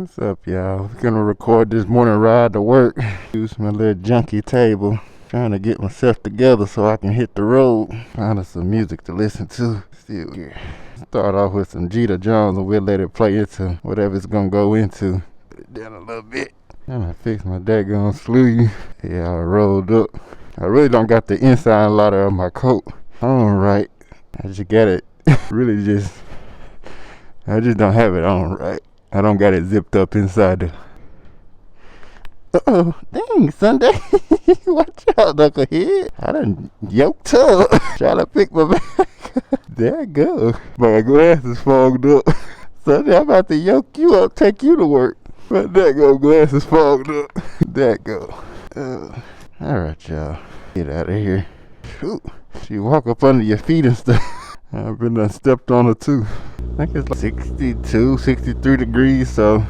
What's up, y'all? We're gonna record this morning ride to work. Use my little junky table. Trying to get myself together so I can hit the road. Find us some music to listen to. Still here. Start off with some Jeter Jones and we'll let it play into whatever it's gonna go into. Put it down a little bit. Trying to fix my daggone sleeve. Yeah, I rolled up. I really don't got the inside ladder of my coat on right. I just got it. I just don't have it on right. I don't got it zipped up inside the... Uh-oh, dang, Sunday. Watch out, knucklehead. I done yoked up. Trying to pick my back. There I go. My glasses fogged up. Sunday, I'm about to yoke you up, take you to work. But there go, glasses fogged up. There go. Alright, y'all. Get out of here. Shoot. She walk up under your feet and stuff. I've been done stepped on her too. I think it's like 62, 63 degrees, so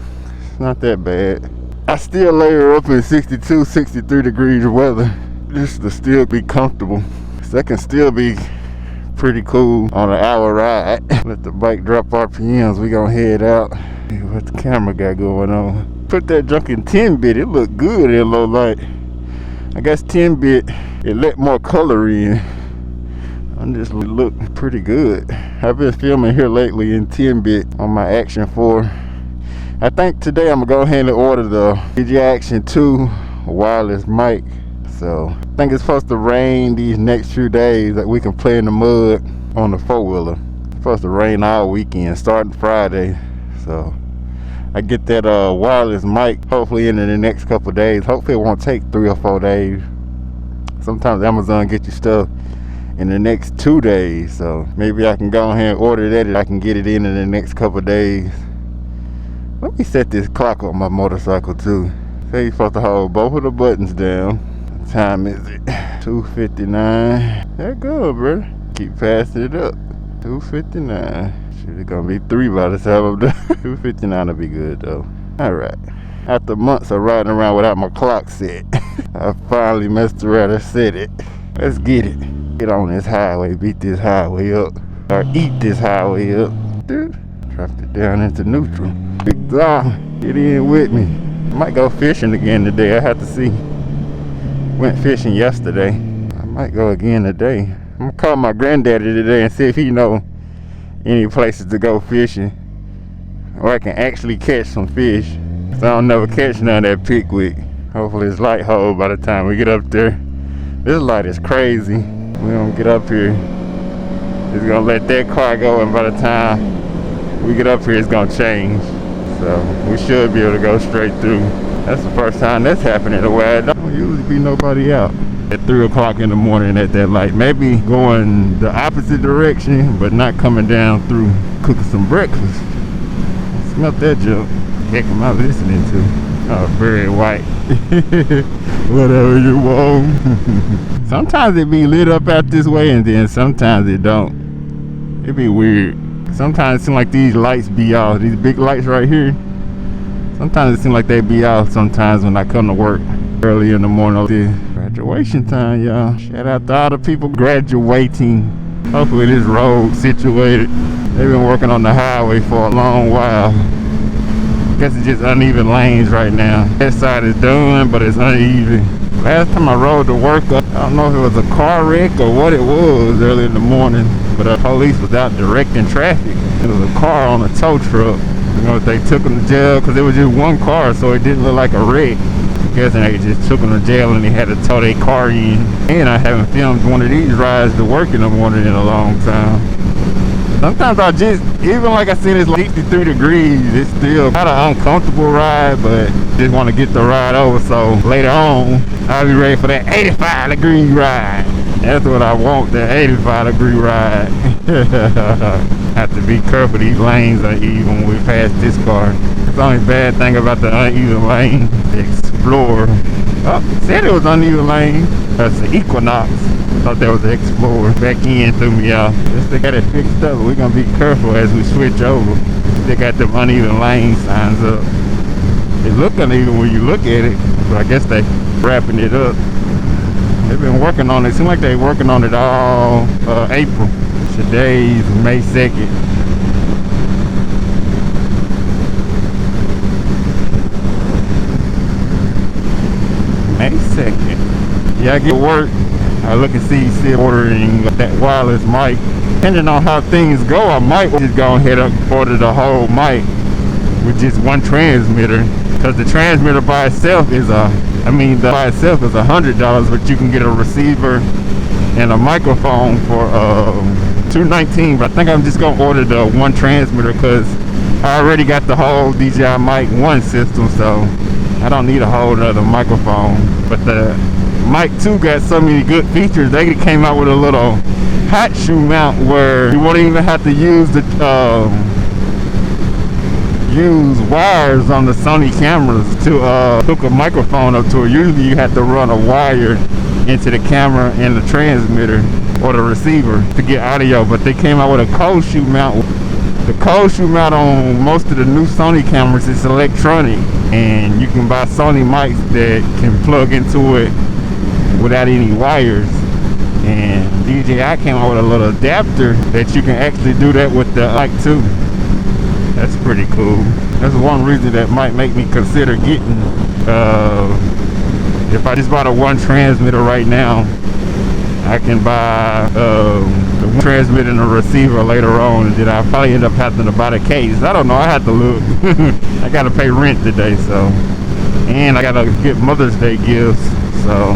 it's not that bad. I still lay her up in 62, 63 degrees weather just to still be comfortable. So that can still be pretty cool on an hour ride. Let the bike drop RPMs. We gonna head out. See what the camera got going on. Put that junk in 10-bit. It looked good in low light. I guess 10-bit, it let more color in. I just look pretty good. I've been filming here lately in 10-bit on my Action 4. I think today I'm gonna go ahead and order the DJI Action 2 wireless mic. So I think it's supposed to rain these next few days that we can play in the mud on the 4-wheeler. It's supposed to rain all weekend starting Friday. So I get that wireless mic hopefully in the next couple days. Hopefully it won't take 3 or 4 days. Sometimes Amazon get you stuff in the next 2 days, so maybe I can go ahead and order that and I can get it in the next couple days. Let me set this clock on my motorcycle too. Say you're supposed to hold both of the buttons down. What time is it? 2:59. There go, bro. Keep passing it up. 2:59. Shoot, it's gonna be 3 by the time I'm done. 2:59 will be good though. Alright. After months of riding around without my clock set, I finally messed around and set it. Let's get it. Get on this highway, beat this highway up, or eat this highway up. Dude, dropped it down into neutral. Big Dom, get in with me. Might go fishing again today, I have to see. Went fishing yesterday. I might go again today. I'm gonna call my granddaddy today and see if he know any places to go fishing. Or I can actually catch some fish. Cause I don't never catch none at Pickwick. Hopefully it's light hold by the time we get up there. This light is crazy. We don't get up here, it's gonna let that car go, and by the time we get up here it's gonna change. So we should be able to go straight through. That's the first time that's happening the way I don't usually be nobody out at 3 o'clock in the morning at that light. Maybe going the opposite direction but not coming down through cooking some breakfast. Smell that junk. Heck am I listening to? Oh, very white. Whatever you want. Sometimes it be lit up out this way and then sometimes it don't. It be weird. Sometimes it seems like these lights be off. These big lights right here. Sometimes it seems like they be off sometimes when I come to work early in the morning. Graduation time, y'all. Shout out to all the people graduating. Hopefully this road situated. They've been working on the highway for a long while. Guess it's just uneven lanes right now. That side is done, but it's uneven. Last time I rode to work, I don't know if it was a car wreck or what it was early in the morning, but the police was out directing traffic. It was a car on a tow truck. You know, they took him to jail because it was just one car, so it didn't look like a wreck. I guess they just took him to jail and they had to tow their car in. And I haven't filmed one of these rides to work in the morning in a long time. Sometimes I just, even like I said, it's like 63 degrees. It's still kind of uncomfortable ride, but just want to get the ride over so later on I'll be ready for that 85 degree ride. That's what I want, that 85 degree ride. Have to be careful, these lanes are even when we pass this car. It's the only bad thing about the uneven lane. The Explorer. Oh, said it was uneven lane. That's the Equinox. Thought that was the Explorer. Back in threw me off. They got it fixed up. We're gonna be careful as we switch over. They got them uneven lane signs up. They look uneven when you look at it, but I guess they wrapping it up. They've been working on it. Seems like they're working on it all April. Today's May 2nd. a second. Yeah, I get work. I look and see ordering that wireless mic. Depending on how things go, I might just go ahead and order the whole mic with just one transmitter. Because the transmitter by itself is by itself is $100, but you can get a receiver and a microphone for $219. But I think I'm just gonna order the one transmitter because I already got the whole DJI Mic 1 system, so I don't need a whole other microphone. But the Mic 2 got so many good features. They came out with a little hot shoe mount where you won't even have to use the use wires on the Sony cameras to hook a microphone up to it. Usually you have to run a wire into the camera and the transmitter or the receiver to get audio, but they came out with a cold shoe mount. The cold shoe mount on most of the new Sony cameras is electronic, and you can buy Sony mics that can plug into it without any wires. And DJI came out with a little adapter that you can actually do that with the Mic 2. That's pretty cool. That's one reason that might make me consider getting, if I just bought a one transmitter right now, I can buy the one transmitter and a receiver later on, and then I'll probably end up having to buy the case. I don't know, I have to look. I gotta pay rent today, so, and I gotta get Mother's Day gifts, so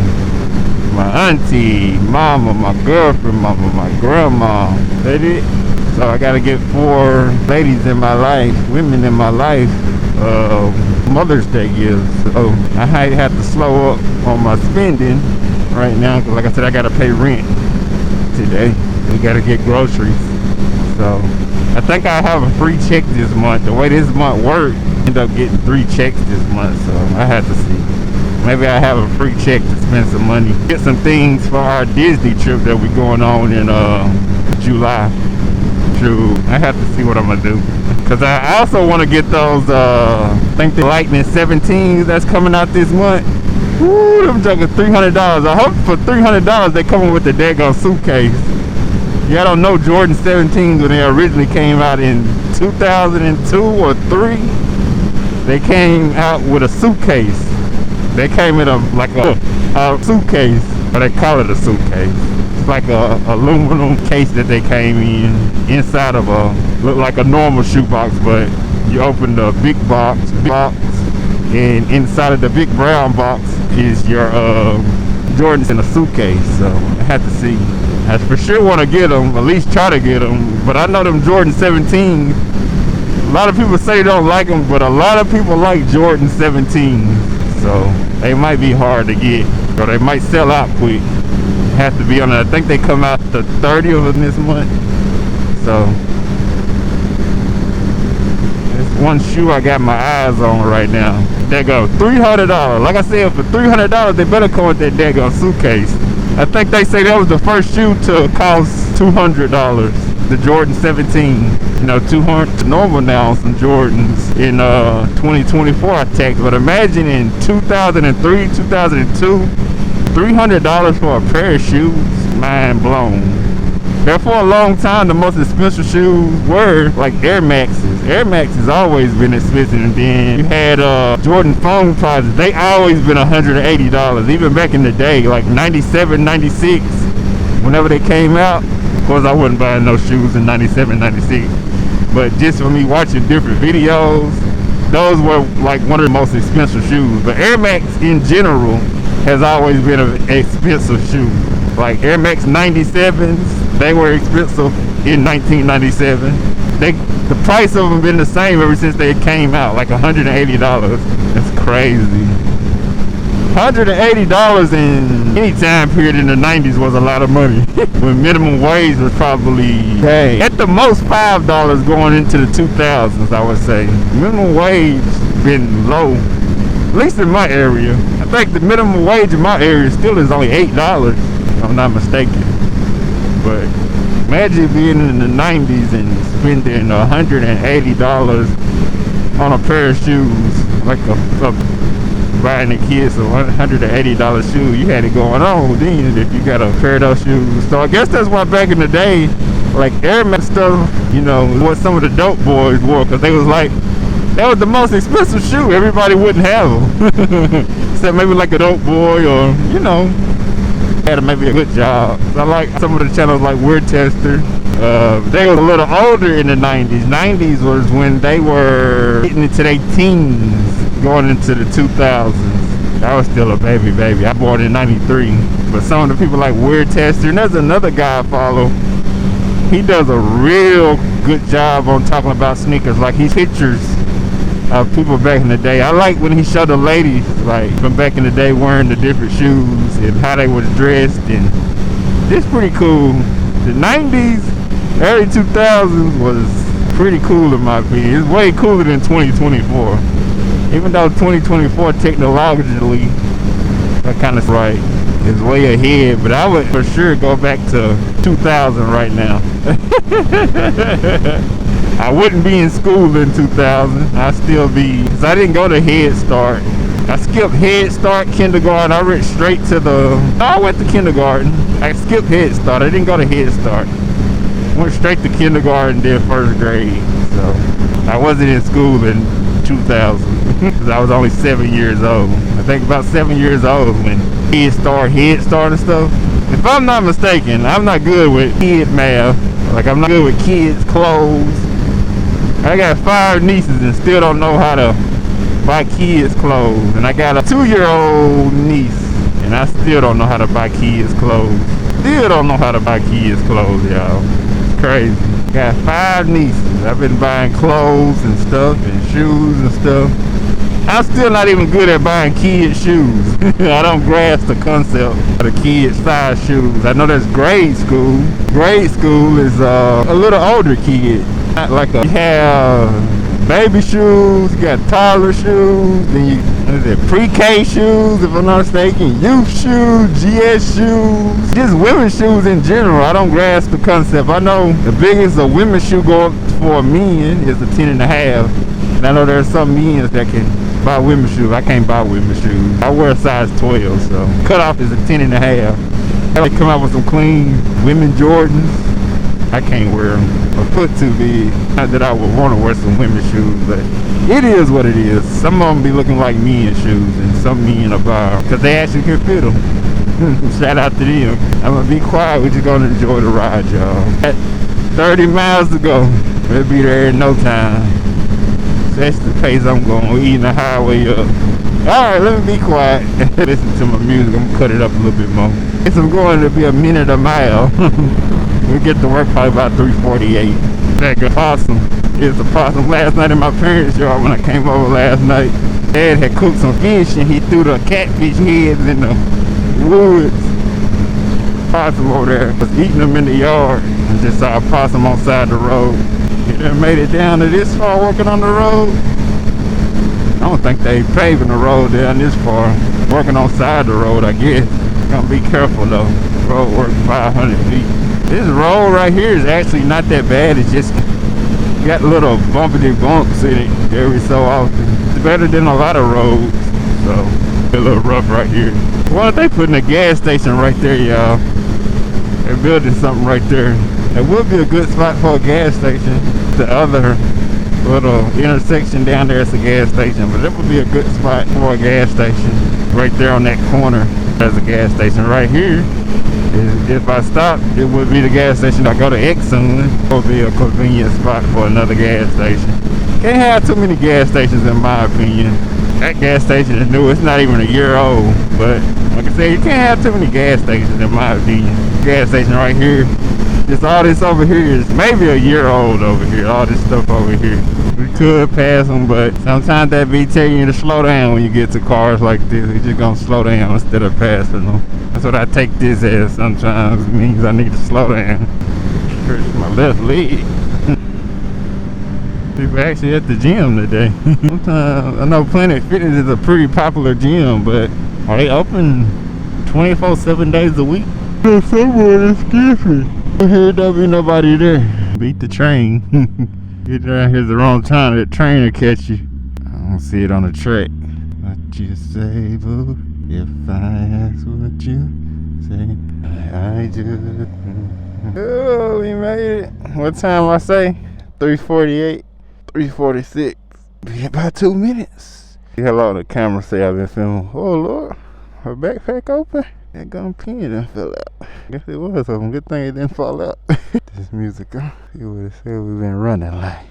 my auntie, mama, my girlfriend, mama, my grandma, that it. So I gotta get 4 ladies in my life, women in my life, Mother's Day gifts. So I have to slow up on my spending right now, because like I said, I gotta pay rent today. We gotta get groceries. So I think I have a free check this month. The way this month worked, I end up getting 3 checks this month, so I have to see. Maybe I have a free check to spend some money. Get some things for our Disney trip that we're going on in July. I have to see what I'm gonna do, because I also want to get those I think the Lightning 17s that's coming out this month. Woo, them joking $300. I hope for $300 they coming with the daggone suitcase. Yeah, I don't know Jordan 17s when they originally came out in 2002 or 3. They came out with a suitcase. They came in a suitcase, but they call it a suitcase. Like a aluminum case that they came in inside of look like a normal shoebox, but you open the big box, and inside of the big brown box is your Jordans in a suitcase. So I have to see. I for sure want to get them, at least try to get them. But I know them Jordan 17s. A lot of people say they don't like them, but a lot of people like Jordan 17s. So they might be hard to get, or they might sell out quick. Have to be on it. I think they come out the 30th of this month. So it's one shoe I got my eyes on right now. There go $300. Like I said, for $300 they better come with that daggone suitcase. I think they say that was the first shoe to cost $200. The Jordan 17. You know, $200 normal now on some Jordans in 2024 I taxed. But imagine in 2003, 2002. $300 for a pair of shoes, mind blown. There for a long time, the most expensive shoes were like Air Maxes. Air Max has always been expensive, and then you had Jordan foam prices. They always been $180, even back in the day, like 97, 96. Whenever they came out, of course I wasn't buying no shoes in 97, 96. But just for me watching different videos, those were like one of the most expensive shoes. But Air Max in general has always been an expensive shoe. Like Air Max 97s, they were expensive in 1997. The price of them been the same ever since they came out, like $180. That's crazy. $180 in any time period in the 90s was a lot of money. When minimum wage was probably, at the most $5 going into the 2000s, I would say. Minimum wage been low, at least in my area. I think the minimum wage in my area still is only $8, if I'm not mistaken. But imagine being in the 90s and spending $180 on a pair of shoes, like buying the kids a $180 shoe. You had it going on then if you got a pair of those shoes. So I guess that's why back in the day, like Air Max stuff, you know, what some of the dope boys wore, because they was like, that was the most expensive shoe. Everybody wouldn't have them. except maybe like a dope boy or, you know, had maybe a good job. I like some of the channels like Weird Tester. They were a little older in the 90s. 90s was when they were getting into their teens, going into the 2000s. I was still a baby. I was born in 93. But some of the people like Weird Tester, and there's another guy I follow. He does a real good job on talking about sneakers. Like, he pictures of people back in the day. I like when he showed the ladies, like, from back in the day wearing the different shoes and how they was dressed, and it's pretty cool. The 90s, early 2000s was pretty cool in my opinion. It's way cooler than 2024. Even though 2024 technologically, I kind of right, is way ahead, but I would for sure go back to 2000 right now. I wouldn't be in school in 2000. I'd still be, because I didn't go to Head Start. I skipped Head Start, kindergarten. I went straight to I went to kindergarten. I skipped Head Start. I didn't go to Head Start. Went straight to kindergarten, then first grade. So I wasn't in school in 2000 because I was only 7 years old. I think about 7 years old when Head Start and stuff. If I'm not mistaken, I'm not good with kid math. Like, I'm not good with kids' clothes. I got 5 nieces and still don't know how to buy kids' clothes. And I got a 2-year-old niece and I still don't know how to buy kids' clothes. Still don't know how to buy kids' clothes, y'all. It's crazy. Got 5 nieces. I've been buying clothes and stuff and shoes and stuff. I'm still not even good at buying kids' shoes. I don't grasp the concept of the kids' size shoes. I know there's grade school. Grade school is a little older kid. Not like you have baby shoes, you got toddler shoes, then you pre-K shoes, if I'm not mistaken, youth shoes, GS shoes, just women's shoes in general. I don't grasp the concept. I know the biggest a women's shoe go up for men is a 10.5, and I know there's some men that can buy women's shoes. I can't buy women's shoes. I wear a size 12, so cutoff is a 10.5. They come out with some clean women Jordans. I can't wear them. My foot too big. Not that I would want to wear some women's shoes, but it is what it is. Some of them be looking like men's shoes, and some men are buying because they actually can fit them. Shout out to them. I'm gonna be quiet. We're just gonna enjoy the ride, y'all. At 30 miles to go. We'll be there in no time. So that's the pace I'm going. We're eating the highway up. Alright, let me be quiet. Listen to my music. I'm gonna cut it up a little bit more. It's going to be a minute a mile. We get to work probably about 3:48. That good possum. It's a possum last night in my parents' yard when I came over last night. Dad had cooked some fish and he threw the catfish heads in the woods. Possum over there was eating them in the yard. I just saw a possum on the side of the road. He done made it down to this far working on the road. I don't think they paving the road down this far. Working on the side of the road, I guess. Gonna be careful though. Road work 500 feet. This road right here is actually not that bad. It's just got little bumpity bumps in it every so often. It's better than a lot of roads. So, a little rough right here. Why aren't they putting a gas station right there, y'all? They're building something right there. It would be a good spot for a gas station. The other little intersection down there is a gas station, but it would be a good spot for a gas station. Right there on that corner, there's a gas station right here. If I stop, it would be the gas station. I go to Exxon, it would be a convenient spot for another gas station. Can't have too many gas stations in my opinion. That gas station is new, it's not even a year old. But like I said, you can't have too many gas stations in my opinion. Gas station right here. Just all this over here is maybe a year old over here. All this stuff over here. We could pass them, but sometimes that be telling you to slow down when you get to cars like this. You're just gonna slow down instead of passing them. That's what I take this as sometimes. It means I need to slow down. Hurts my left leg. People actually at the gym today. Sometimes I know Planet Fitness is a pretty popular gym, but are they open 24/7 days a week? There's someone that's different. Here don't be nobody there. Beat the train. Get down here the wrong time, that train will catch you. I don't see it on the track. What you say, boo? If I ask what you say, I do. Oh, we made it. What time I say? 3:48, 3:46. Be about 2 minutes. See how long the camera say I've been filming. Oh Lord, her backpack open. That gun pin done fell out. Guess it was something. Good thing it didn't fall out. This music, see what it said we've been running like.